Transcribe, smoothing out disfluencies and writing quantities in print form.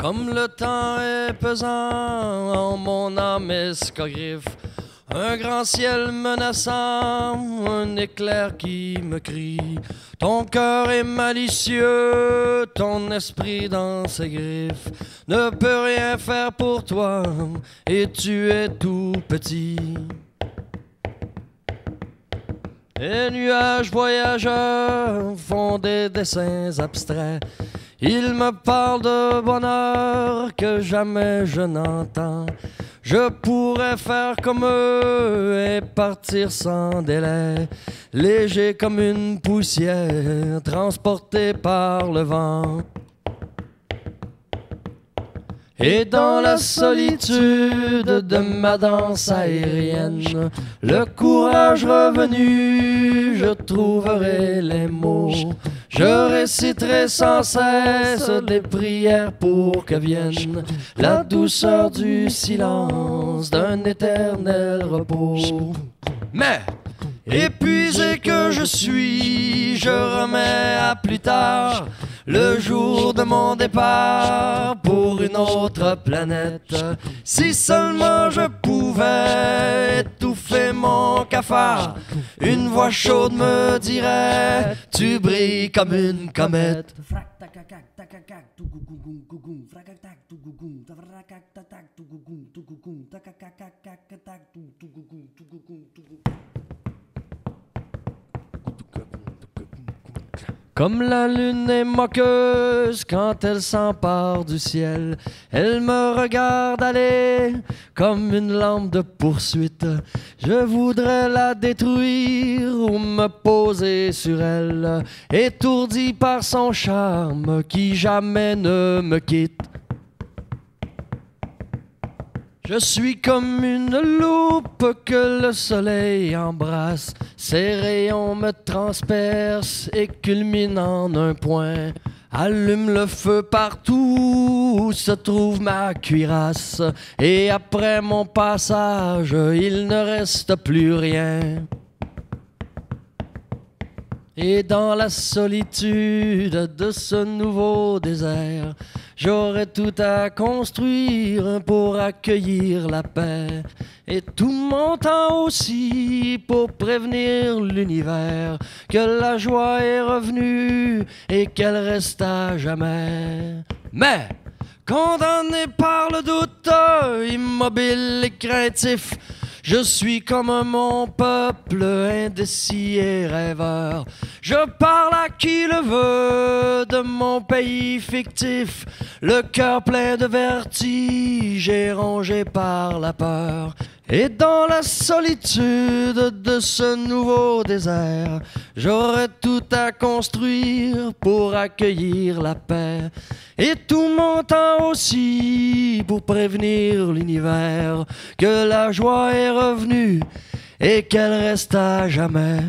Comme le temps est pesant en mon âme escogriffe, un grand ciel menaçant, un éclair qui me crie. Ton cœur est malicieux, ton esprit dans ses griffes ne peut rien faire pour toi et tu es tout petit. Les nuages voyageurs font des dessins abstraits. Ils me parlent de bonheur que jamais je n'entends. Je pourrais faire comme eux et partir sans délai, léger comme une poussière transportée par le vent. Et dans la solitude de ma danse aérienne, le courage revenu, je trouverai les mots. Je réciterai sans cesse des prières pour que vienne la douceur du silence d'un éternel repos. Mais épuisé que je suis, je remets à plus tard le jour de mon départ pour une autre planète. Si seulement je pouvais étouffer mon cafard, une voix chaude me dirait: tu brilles comme une comète. Comme la lune est moqueuse quand elle s'empare du ciel, elle me regarde aller comme une lampe de poursuite. Je voudrais la détruire ou me poser sur elle, étourdi par son charme qui jamais ne me quitte. Je suis comme une loupe que le soleil embrasse. Ses rayons me transpercent et culminent en un point. Allume le feu partout où se trouve ma cuirasse. Et après mon passage, il ne reste plus rien. Et dans la solitude de ce nouveau désert, j'aurais tout à construire pour accueillir la paix. Et tout mon temps aussi pour prévenir l'univers que la joie est revenue et qu'elle reste à jamais. Mais condamné par le doute, immobile et craintif, je suis comme mon peuple indécis et rêveur. Je parle à qui le veut de mon pays fictif, le cœur plein de vertige et rongé par la peur. Et dans la solitude de ce nouveau désert, j'aurais tout à construire pour accueillir la paix. Et tout mon temps aussi pour prévenir l'univers que la joie est revenue et qu'elle reste à jamais.